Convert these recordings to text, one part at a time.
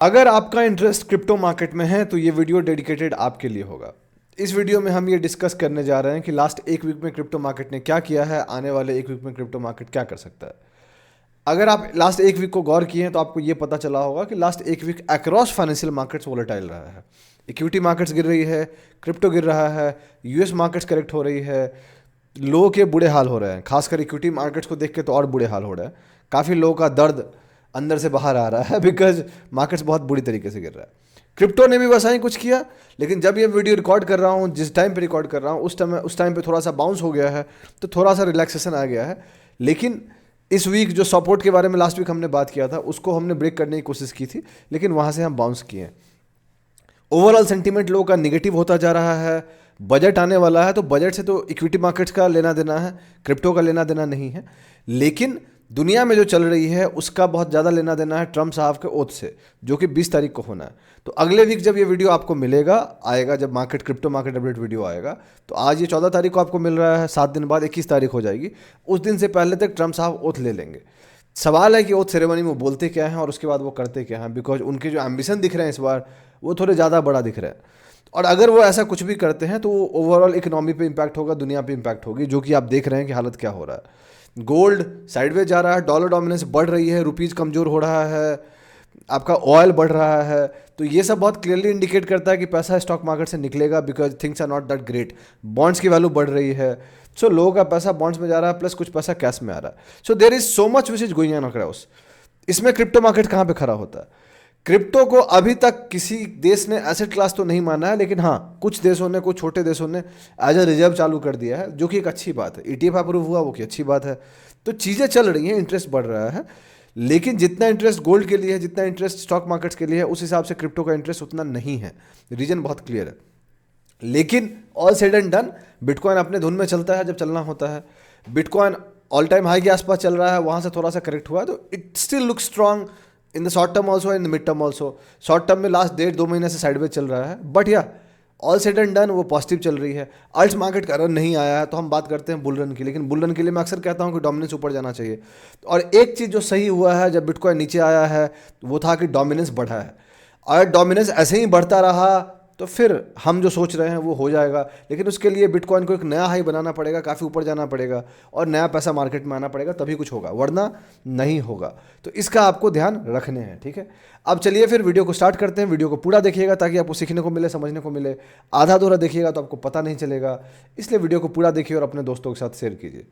अगर आपका interest crypto market में है तो ये वीडियो डेडिकेटेड आपके लिए होगा। इस वीडियो में हम ये डिस्कस करने जा रहे हैं कि लास्ट एक वीक में क्रिप्टो मार्केट ने क्या किया है, आने वाले एक वीक में क्रिप्टो मार्केट क्या कर सकता है। अगर आप लास्ट एक वीक को गौर किए हैं तो आपको ये पता चला होगा कि लास्ट एक week across financial markets volatile रहा है। इक्विटी मार्केट्स गिर रही है, क्रिप्टो गिर रहा है, यूएस मार्केट्स करेक्ट हो रही है, लोगों के बुरे हाल हो रहे हैं। खासकर इक्विटी मार्केट्स को देख के तो और बुरे हाल हो रहा है। काफ़ी लोगों का दर्द अंदर से बाहर आ रहा है बिकॉज मार्केट्स बहुत बुरी तरीके से गिर रहा है। क्रिप्टो ने भी वैसा ही कुछ किया, लेकिन जब ये वीडियो रिकॉर्ड कर रहा हूँ, जिस टाइम पे रिकॉर्ड कर रहा हूँ उस टाइम पे थोड़ा सा बाउंस हो गया है, तो थोड़ा सा रिलैक्सेशन आ गया है। लेकिन इस वीक जो सपोर्ट के बारे में लास्ट वीक हमने बात किया था उसको हमने ब्रेक करने की कोशिश की थी, लेकिन वहाँ से हम बाउंस किए हैं। ओवरऑल सेंटीमेंट लोगों का निगेटिव होता जा रहा है। बजट आने वाला है तो बजट से तो इक्विटी मार्केट्स का लेना देना है, क्रिप्टो का लेना देना नहीं है। लेकिन दुनिया में जो चल रही है उसका बहुत ज़्यादा लेना देना है ट्रम्प साहब के ओथ से, जो कि 20 तारीख को होना है। तो अगले वीक जब ये वीडियो आपको मिलेगा आएगा, जब क्रिप्टो मार्केट अपडेट वीडियो आएगा, तो आज ये 14 तारीख को आपको मिल रहा है, 7 दिन बाद 21 तारीख हो जाएगी। उस दिन से पहले तक ट्रम्प साहब ओथ ले लेंगे। सवाल है कि ओथ सेरेमनी में वो बोलते क्या हैं और उसके बाद वो करते क्या हैं, बिकॉज उनके जो एम्बिशन दिख रहे हैं इस बार वो थोड़े ज़्यादा बड़ा दिख रहा है। और अगर वो ऐसा कुछ भी करते हैं तो वो ओवरऑल इकोनॉमी पे इम्पैक्ट होगा, दुनिया पे इम्पैक्ट होगी, जो कि आप देख रहे हैं कि हालत क्या हो रहा है। गोल्ड साइडवेज जा रहा है, डॉलर डोमिनेंस बढ़ रही है, रुपीज़ कमज़ोर हो रहा है, आपका ऑयल बढ़ रहा है। तो ये सब बहुत क्लियरली इंडिकेट करता है कि पैसा स्टॉक मार्केट से निकलेगा, because things are not that great. Bonds की वैल्यू बढ़ रही है, सो लोगों का पैसा बॉन्ड्स में जा रहा है, प्लस कुछ पैसा कैश में आ रहा है। So there is so much which is going on across. इसमें क्रिप्टो मार्केट कहाँ पे खड़ा होता है? क्रिप्टो को अभी तक किसी देश ने एसेट क्लास तो नहीं माना है, लेकिन हाँ कुछ देशों ने, कुछ छोटे देशों ने एज अ रिजर्व चालू कर दिया है, जो कि एक अच्छी बात है। ईटीएफ अप्रूव हुआ, वो की अच्छी बात है। तो चीज़ें चल रही हैं, इंटरेस्ट बढ़ रहा है। लेकिन जितना इंटरेस्ट गोल्ड के लिए है, जितना इंटरेस्ट स्टॉक मार्केट्स के लिए है, उस हिसाब से क्रिप्टो का इंटरेस्ट उतना नहीं है। रीजन बहुत क्लियर है। लेकिन all said and done, bitcoin अपने धुन में चलता है जब चलना होता है। बिटकॉइन ऑल टाइम हाई के आसपास चल रहा है, वहाँ से थोड़ा सा करेक्ट हुआ, तो it still look strong in the short term also, in the mid term also. Short term में लास्ट 1.5-2 महीने से साइडवेज चल रहा है, बट या ऑल सेड एंड डन वो पॉजिटिव चल रही है। अल्ट्स मार्केट का रन नहीं आया है तो हम बात करते हैं बुल रन की, लेकिन बुल रन के लिए मैं अक्सर कहता हूं कि डोमिनेंस ऊपर जाना चाहिए। और एक चीज़ जो सही हुआ है जब बिटकॉइन नीचे आया है वो था कि डोमिनेंस बढ़ा है। और डोमिनेंस ऐसे ही बढ़ता रहा तो फिर हम जो सोच रहे हैं वो हो जाएगा, लेकिन उसके लिए बिटकॉइन को एक नया हाई बनाना पड़ेगा, काफ़ी ऊपर जाना पड़ेगा और नया पैसा मार्केट में आना पड़ेगा, तभी कुछ होगा, वरना नहीं होगा। तो इसका आपको ध्यान रखने हैं, ठीक है। अब चलिए फिर वीडियो को स्टार्ट करते हैं। वीडियो को पूरा देखिएगा ताकि आपको सीखने को मिले, समझने को मिले। आधा अधूरा देखिएगा तो आपको पता नहीं चलेगा, इसलिए वीडियो को पूरा देखिए और अपने दोस्तों के साथ शेयर कीजिए।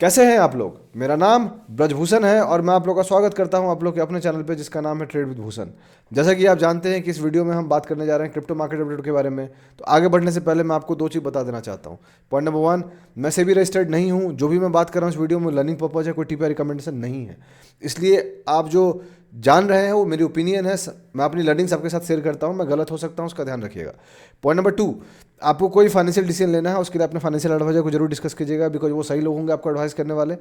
कैसे हैं आप लोग? मेरा नाम ब्रजभूषण है और मैं आप लोग का स्वागत करता हूं आप लोग के अपने चैनल पे, जिसका नाम है ट्रेड विद भूषण। जैसा कि आप जानते हैं कि इस वीडियो में हम बात करने जा रहे हैं क्रिप्टो मार्केट अपडेट के बारे में। तो आगे बढ़ने से पहले मैं आपको 2 चीज़ बता देना चाहता हूं। पॉइंट नंबर 1, मैं सेबी रजिस्टर्ड नहीं हूं। जो भी मैं बात कर रहा हूं इस वीडियो में लर्निंग पर्पज है, कोई टीपीआई रिकमेंडेशन नहीं है। इसलिए आप जो जान रहे हैं वो मेरी ओपिनियन है, मैं अपनी लर्निंग सबके साथ शेयर करता हूं, मैं गलत हो सकता हूं, उसका ध्यान रखिएगा। पॉइंट नंबर 2, आपको कोई फाइनेंशियल डिसीजन लेना है उसके लिए अपने फाइनेंशियल एडवाइजर को जरूर डिस्कस कीजिएगा, बिकॉज वो सही लोग होंगे आपको एडवाइस करने वाले।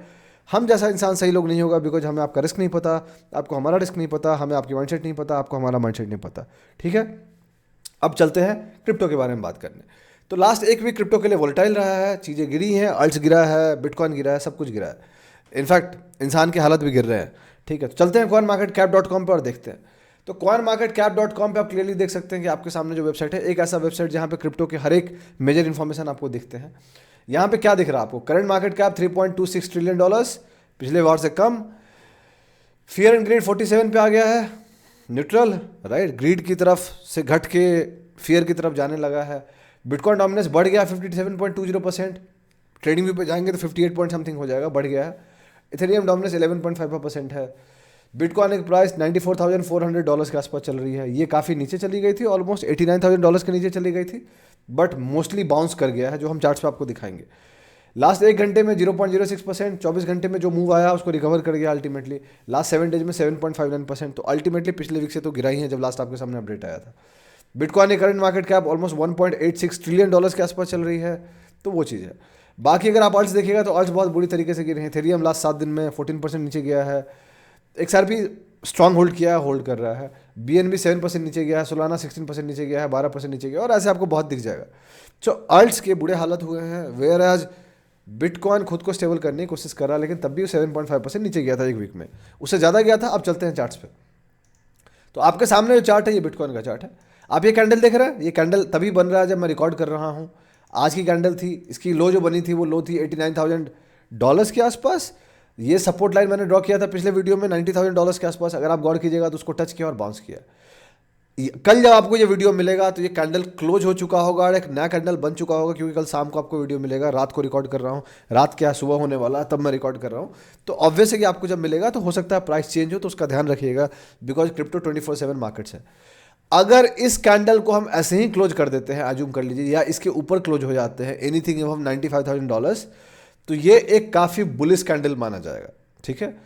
हम जैसा इंसान सही लोग नहीं होगा, बिकॉज हमें आपका रिस्क नहीं पता, आपको हमारा रिस्क नहीं पता, हमें आपकी माइंडसेट नहीं पता, आपको हमारा माइंडसेट नहीं पता, ठीक है। अब चलते हैं क्रिप्टो के बारे में बात करने। तो लास्ट एक वीक क्रिप्टो के लिए वोलेटाइल रहा है, चीज़ें गिरी हैं, अल्ट्स गिरा है, बिटकॉइन गिरा है, सब कुछ गिरा है। इनफैक्ट इंसान की हालत भी गिर रहे हैं, ठीक है। तो चलते हैं coinmarketcap.com पर और देखते हैं। तो coinmarketcap.com पे आप क्लियरली देख सकते हैं कि आपके सामने जो वेबसाइट है, एक ऐसा वेबसाइट जहाँ पे क्रिप्टो के हर एक मेजर इन्फॉर्मेशन आपको दिखते हैं। यहाँ पे क्या दिख रहा है आपको? करंट मार्केट कैप $3.26 ट्रिलियन, पिछले वार से कम। फियर एंड ग्रीड 47 पे आ गया है, न्यूट्रल, राइट। ग्रीड की तरफ से घट के फियर की तरफ जाने लगा है। बिटकॉइन डोमिनेंस बढ़ गया 57.20%, ट्रेडिंग व्यू पे जाएंगे तो 58 पॉइंट समथिंग हो जाएगा, बढ़ गया है। इथेरियम डोमिनेंस 11.55% है। बिटकॉइन की प्राइस $94,400 के आसपास चल रही है। ये काफ़ी नीचे चली गई थी, ऑलमोस्ट $89,000 के नीचे चली गई थी, बट मोस्टली बाउंस कर गया है, जो हम चार्ट्स पे आपको दिखाएंगे। लास्ट 1 घंटे में 0.06%, 24 घंटे में जो मूव आया उसको रिकवर कर गया अल्टीमेटली। लास्ट 7 डेज में 7.59%, तो अल्टीमेटली पिछले वीक से तो गिरा ही है जब लास्ट आपके सामने अपडेट आया था। बिटकॉइन की current market cap almost $1.86 trillion के आसपास चल रही है, तो वो चीज़ है। बाकी अगर आप अल्ट्स देखिएगा तो अल्ट्स बहुत बुरी तरीके से गिरे हैं। इथेरियम लास्ट 7 दिन में 14% नीचे गया है। XRP स्ट्रॉन्ग होल्ड किया है, होल्ड कर रहा है। BNB 7% नीचे गया है, सोलाना 16% नीचे गया है, 12% नीचे गया, और ऐसे आपको बहुत दिख जाएगा। सो अल्ट्स के बुरे हालत हुए हैं, वेयर एज बिटकॉइन खुद को स्टेबल करने की कोशिश कर रहा है, लेकिन तब भी 7.5% नीचे गया था एक वीक में, उससे ज़्यादा गया था। अब चलते हैं चार्ट्स पे। तो आपके सामने जो चार्ट है ये बिटकॉइन का चार्ट है। आप ये कैंडल देख रहे हैं, ये कैंडल तभी बन रहा है जब मैं रिकॉर्ड कर रहा हूँ। आज की कैंडल थी, इसकी लो जो बनी थी वो लो थी $89,000 के आसपास। ये सपोर्ट लाइन मैंने ड्रॉ किया था पिछले वीडियो में $90,000 के आसपास। अगर आप गौर कीजिएगा तो उसको टच किया और बाउंस किया। कल जब आपको ये वीडियो मिलेगा तो ये कैंडल क्लोज हो चुका होगा और एक नया कैंडल बन चुका होगा, क्योंकि कल शाम को आपको वीडियो मिलेगा। रात को रिकॉर्ड कर रहा हूँ, रात क्या सुबह होने वाला है तब मैं रिकॉर्ड कर रहा हूँ। तो ऑब्वियस है कि आपको जब मिलेगा तो हो सकता है प्राइस चेंज हो, तो उसका ध्यान रखिएगा, बिकॉज क्रिप्टो 24/7 मार्केट्स है। अगर इस कैंडल को हम ऐसे ही क्लोज कर देते हैं, अज्यूम कर लीजिए, या इसके ऊपर क्लोज हो जाते हैं एनीथिंग अबव $95,000, तो ये एक काफ़ी बुलिश कैंडल माना जाएगा। ठीक है,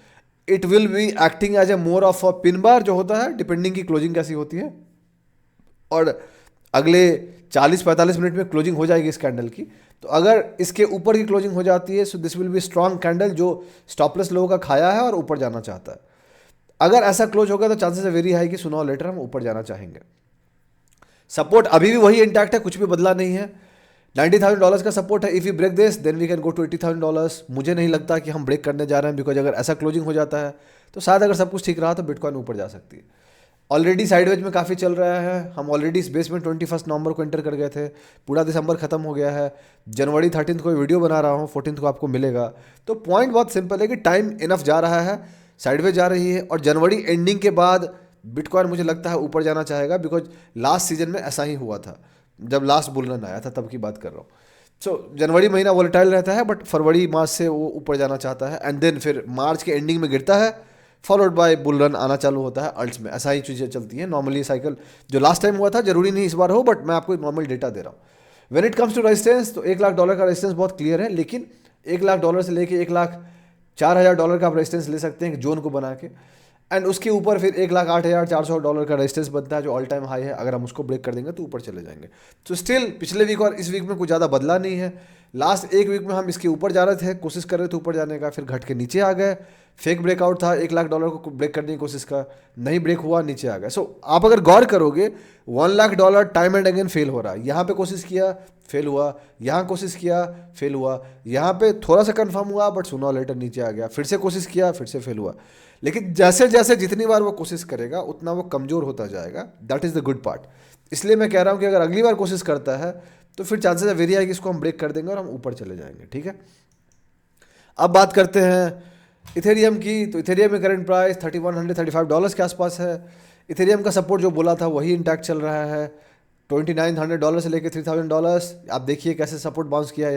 it will be acting as a more of a pin bar जो होता है, डिपेंडिंग की क्लोजिंग कैसी होती है। और अगले 40-45 मिनट में क्लोजिंग हो जाएगी इस कैंडल की। तो अगर इसके ऊपर की क्लोजिंग हो जाती है, सो this will be strong candle जो स्टॉपलेस लोगों का खाया है और ऊपर जाना चाहता है। अगर ऐसा क्लोज होगा तो चांसेस वेरी हाई कि सुनो लेटर हम ऊपर जाना चाहेंगे। सपोर्ट अभी भी वही इंटैक्ट है, कुछ भी बदला नहीं है। $90,000 का सपोर्ट है। If you break this then we can go to $80,000। मुझे नहीं लगता कि हम ब्रेक करने जा रहे हैं, बिकॉज अगर ऐसा क्लोजिंग हो जाता है तो शायद अगर सब कुछ ठीक रहा तो बिटकॉइन ऊपर जा सकती है। ऑलरेडी साइडवेज में काफ़ी चल रहा है। हम ऑलरेडी इस बेस में 21 नवंबर को एंटर कर गए थे। पूरा दिसंबर खत्म हो गया है। जनवरी 13 को वीडियो बना रहा हूँ, 14 को आपको मिलेगा। तो पॉइंट बहुत सिंपल है कि टाइम इनफ जा रहा है, साइडवेज जा रही है, और जनवरी एंडिंग के बाद बिटकॉइन मुझे लगता है ऊपर जाना चाहेगा, बिकॉज लास्ट सीजन में ऐसा ही हुआ था जब लास्ट बुल रन आया था, तब की बात कर रहा हूँ। सो जनवरी महीना वोलेटाइल रहता है, बट फरवरी मार्च से वो ऊपर जाना चाहता है, एंड देन फिर मार्च के एंडिंग में गिरता है, फॉलोड बाय बुल रन आना चालू होता है अल्ट्स में। ऐसा ही चीज़ें चलती हैं नॉर्मली साइकिल। जो लास्ट टाइम हुआ था जरूरी नहीं इस बार हो, बट मैं आपको नॉर्मल डेटा दे रहा हूँ। When it comes to resistance, तो $1,00,000 का रेजिस्टेंस बहुत क्लियर है, लेकिन $1,00,000 से लेके $1,04,000 का आप रेजिस्टेंस ले सकते हैं जोन को बना के, एंड उसके ऊपर फिर $1,08,400 का रेजिस्टेंस बनता है जो ऑल टाइम हाई है। अगर हम उसको ब्रेक कर देंगे तो ऊपर चले जाएंगे। तो स्टिल पिछले वीक और इस वीक में कुछ ज़्यादा बदला नहीं है। लास्ट एक वीक में हम इसके ऊपर जा रहे थे, कोशिश कर रहे थे ऊपर जाने का, फिर घट के नीचे आ गए। फेक ब्रेकआउट था, $1,00,000 को ब्रेक करने की कोशिश का, नहीं ब्रेक हुआ, नीचे आ गया। सो आप अगर गौर करोगे, $1,00,000 टाइम एंड अगेन फेल हो रहा है। यहाँ पे कोशिश किया, फेल हुआ, यहाँ कोशिश किया, फेल हुआ, यहाँ पे थोड़ा सा कंफर्म हुआ, बट सुनो लेटर नीचे आ गया, फिर से कोशिश किया, फिर से फेल हुआ। लेकिन जैसे जैसे जितनी बार वो कोशिश करेगा उतना वो कमज़ोर होता जाएगा। That is the good part. इसलिए मैं कह रहा हूँ कि अगर अगली बार कोशिश करता है तो फिर चांसेस है वेरी है कि इसको हम ब्रेक कर देंगे और हम ऊपर चले जाएंगे। ठीक है, अब बात करते हैं इथेरियम की। तो इथेरियम में करंट प्राइस $3,135 के आसपास है। इथेरियम का सपोर्ट जो बोला था वही इंटैक्ट चल रहा है, $2,900 से लेकर $3,000। आप देखिए कैसे सपोर्ट बाउंस किया है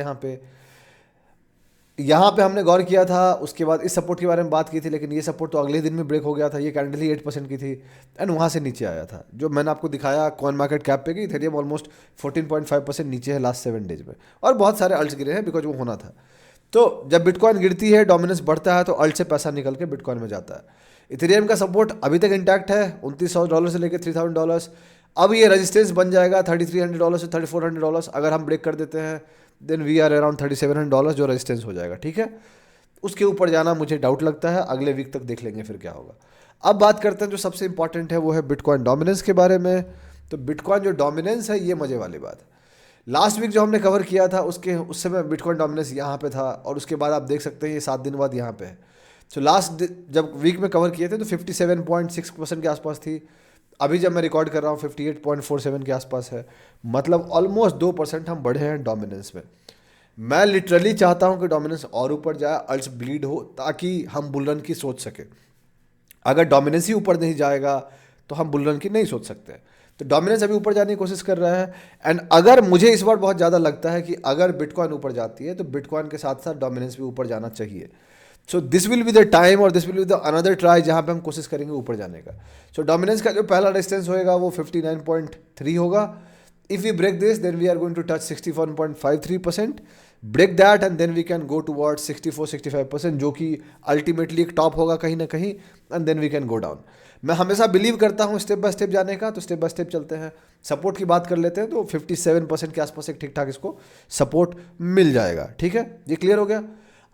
यहाँ पे हमने गौर किया था। उसके बाद इस सपोर्ट के बारे में बात की थी, लेकिन ये सपोर्ट तो अगले दिन में ब्रेक हो गया था। ये कैंडल ही 8% की थी एंड वहाँ से नीचे आया था, जो मैंने आपको दिखाया कॉइन मार्केट कैप पे कि इथेरियम ऑलमोस्ट 14.5% नीचे है लास्ट 7 डेज में, और बहुत सारे अल्ट्स गिरे हैं बिकॉज वो होना था। तो जब बिटकॉइन गिरती है, डोमिनेंस बढ़ता है, तो अल्ट से पैसा निकल के बिटकॉइन में जाता है। इथेरियम का सपोर्ट अभी तक इंटैक्ट है, $2,900 से लेकर $3,000। अब ये रेजिस्टेंस बन जाएगा $3,300 से $3,400। अगर हम ब्रेक कर देते हैं देन वी आर अराउंड $3,700 जो रेजिस्टेंस हो जाएगा। ठीक है, उसके ऊपर जाना मुझे डाउट लगता है, अगले वीक तक देख लेंगे फिर क्या होगा। अब बात करते हैं जो सबसे इंपॉर्टेंट है, वो है बिटकॉइन डोमिनेंस के बारे में। तो बिटकॉइन जो डोमिनेंस है, ये मजे वाली बात है। लास्ट वीक जो हमने कवर किया था उस समय बिटकॉइन डोमिनेंस यहाँ पे था, और उसके बाद आप देख सकते हैं ये 7 दिन बाद यहाँ पे है। तो लास्ट जब वीक में कवर किए थे तो 57.6% के आसपास थी। अभी जब मैं रिकॉर्ड कर रहा हूँ 58.47 के आसपास है, मतलब ऑलमोस्ट 2% हम बढ़े हैं डोमिनेंस में। मैं लिटरली चाहता हूँ कि डोमिनेंस और ऊपर जाए, अल्ट्स ब्लीड हो, ताकि हम बुल रन की सोच सके। अगर डोमिनेंस ही ऊपर नहीं जाएगा तो हम बुल रन की नहीं सोच सकते। तो डोमिनेंस अभी ऊपर जाने की कोशिश कर रहा है, एंड अगर मुझे इस बार बहुत ज़्यादा लगता है कि अगर बिटकॉइन ऊपर जाती है तो बिटकॉइन के साथ साथ डोमिनेंस भी ऊपर जाना चाहिए। So this will be the time, और this will be the another try जहाँ पे हम कोशिश करेंगे ऊपर जाने का। सो डोमिनेंस का जो पहला रेजिस्टेंस होएगा वो 59.3 होगा। If we break this then we are going to touch 61.53%। Break that and then we can go toward 64-65%, जो कि अल्टीमेटली एक टॉप होगा कहीं ना कहीं, and then we can go down. मैं हमेशा बिलीव करता हूँ स्टेप बाय स्टेप जाने का, तो स्टेप बाय स्टेप चलते हैं। सपोर्ट की बात कर लेते हैं तो 57% के आसपास एक ठीक ठाक इसको सपोर्ट मिल जाएगा। ठीक है, ये क्लियर हो गया।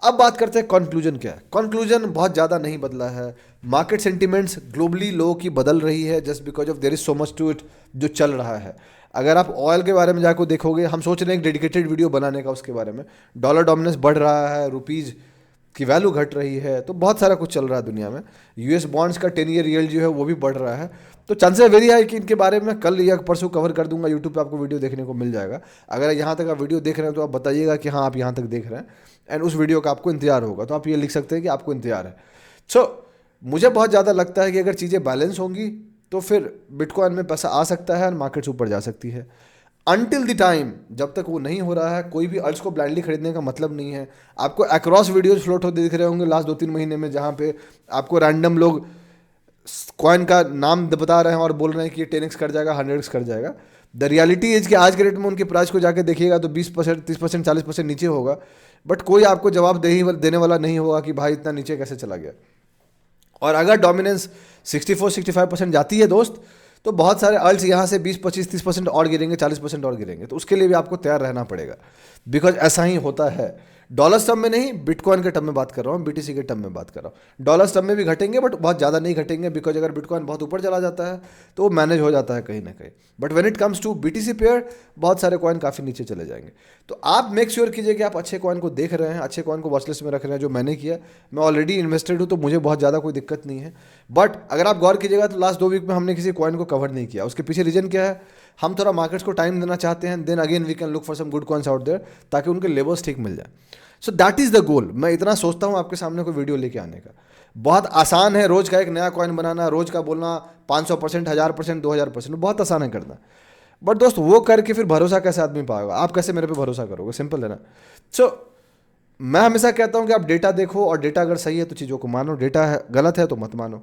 अब बात करते हैं कंक्लूजन क्या है। कंक्लूजन बहुत ज़्यादा नहीं बदला है। मार्केट सेंटिमेंट्स ग्लोबली लोगों की बदल रही है just because of there is so much to it जो चल रहा है। अगर आप ऑयल के बारे में जाकर देखोगे, हम सोच रहे हैं एक डेडिकेटेड वीडियो बनाने का उसके बारे में। डॉलर डोमिनेंस बढ़ रहा है, रुपीज़ की वैल्यू घट रही है, तो बहुत सारा कुछ चल रहा है दुनिया में। यूएस बॉन्ड्स का 10 ईयर यील्ड जो है वो भी बढ़ रहा है। तो चांसेस वेरी है कि इनके बारे में कल या परसों कवर कर दूंगा, यूट्यूब पे आपको वीडियो देखने को मिल जाएगा। अगर यहाँ तक आप वीडियो देख रहे हैं तो आप बताइएगा कि हाँ आप यहाँ तक देख रहे हैं, एंड उस वीडियो का आपको इंतजार होगा, तो आप ये लिख सकते हैं कि आपको इंतजार है। सो मुझे बहुत ज़्यादा लगता है कि अगर चीज़ें बैलेंस होंगी तो फिर बिटकॉइन में पैसा आ सकता है और मार्केट्स ऊपर जा सकती है। अनटिल द टाइम जब तक वो नहीं हो रहा है, कोई भी अल्ट्स को ब्लाइंडली खरीदने का मतलब नहीं है। आपको अक्रॉस वीडियोस फ्लोट होते दिख रहे होंगे लास्ट 2-3 महीने में, जहाँ पे आपको रैंडम लोग कॉइन का नाम बता रहे हैं और बोल रहे हैं कि ये 10x कर जाएगा, 100x कर जाएगा। द रियलिटी इज कि आज के रेट में उनके प्राइस को जाके देखिएगा तो 20%, 30%, 40% नीचे होगा, बट कोई आपको जवाब देने वाला नहीं होगा कि भाई इतना नीचे कैसे चला गया। और अगर डोमिनेंस 64-65% जाती है दोस्त, तो बहुत सारे अल्ट्स यहाँ से 20-25-30% और गिरेंगे, 40% और गिरेंगे। तो उसके लिए भी आपको तैयार रहना पड़ेगा, बिकॉज ऐसा ही होता है। डॉलर टर्म में नहीं, बिटकॉइन के टर्म में बात कर रहा हूँ, बीटीसी के टर्म में बात कर रहा हूँ। डॉलर टर्म में भी घटेंगे बट बहुत ज़्यादा नहीं घटेंगे, बिकॉज अगर बिटकॉइन बहुत ऊपर चला जाता है तो वो मैनेज हो जाता है कहीं ना कहीं। But when it comes to BTC pair, बहुत सारे कॉइन काफ़ी नीचे चले जाएंगे। तो आप मेक श्योर कीजिए कि आप अच्छे कॉइन को देख रहे हैं, अच्छे कॉइन को वॉचलिस्ट में रख रहे हैं। जो मैंने किया, मैं ऑलरेडी इन्वेस्टेड हूँ तो मुझे बहुत ज़्यादा कोई दिक्कत नहीं है। बट अगर आप गौर कीजिएगा तो लास्ट 2 वीक में हमने किसी कॉइन को कवर नहीं किया। उसके पीछे रीजन क्या है? हम थोड़ा मार्केट्स को टाइम देना चाहते हैं, then again we can look for some good coins out there, ताकि उनके लेवल्स ठीक मिल जाए। So that is the goal. मैं इतना सोचता हूँ आपके सामने कोई वीडियो लेके आने का। बहुत आसान है रोज का एक नया कॉइन बनाना, रोज का बोलना 500%, 1000%, 2000%, बहुत आसान है करना। बट दोस्त वो करके फिर भरोसा कैसे आदमी पाएगा? आप कैसे मेरे पे भरोसा करोगे? सिंपल है ना। सो मैं हमेशा कहता हूँ कि आप डेटा देखो, और डेटा अगर सही है तो चीज़ों को मानो, डेटा है गलत है तो मत मानो।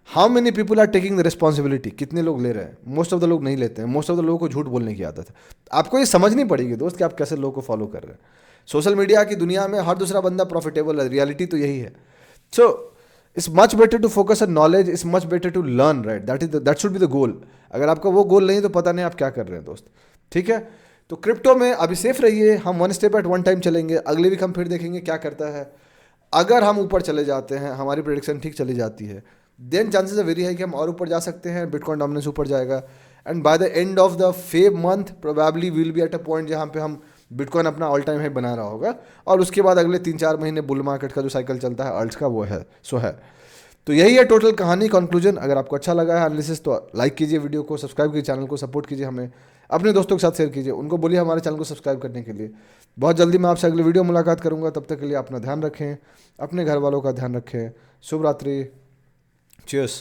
How many people are taking the responsibility? कितने लोग ले रहे हैं? मोस्ट ऑफ द लोग नहीं लेते हैं। मोस्ट ऑफ द लोगों को झूठ बोलने की आदत है। आपको ये समझनी पड़ेगी दोस्त कि आप कैसे लोगों को फॉलो कर रहे हैं। सोशल मीडिया की दुनिया में हर दूसरा बंदा प्रॉफिटेबल है, रियलिटी तो यही है। So it's much better to focus on knowledge, it's much better to learn, right? That should be the goal. अगर आपका वो गोल नहीं तो पता नहीं आप क्या कर रहे हैं दोस्त, ठीक है? तो क्रिप्टो में अभी सेफ रहिए, हम one step at one time चलेंगे। अगले वीक हम फिर देखेंगे क्या करता है। अगर हम ऊपर चले जाते हैं, हमारी प्रेडिक्शन ठीक चली जाती है, देन चांसेस है वेरी है कि हम और ऊपर जा सकते हैं, बिटकॉइन डोमिनेंस ऊपर जाएगा, and by the end of the Feb month probably will be at a point जहाँ पे हम बिटकॉइन अपना ऑल टाइम हाई बना रहा होगा। और उसके बाद अगले 3-4 महीने बुल मार्केट का जो साइकिल चलता है अल्ट्स का, वो है सो है। तो यही है टोटल कहानी, कंक्लूजन। अगर आपको अच्छा लगा है एनालिसिस तो लाइक कीजिए वीडियो को, सब्सक्राइब कीजिए चैनल को, सपोर्ट कीजिए हमें, अपने दोस्तों के साथ शेयर कीजिए, उनको बोलिए हमारे चैनल को सब्सक्राइब करने के लिए। बहुत जल्दी मैं आपसे अगले वीडियो मुलाकात करूंगा। तब तक के लिए अपना ध्यान रखें, अपने घर वालों का ध्यान रखें। शुभ रात्रि, चीयर्स।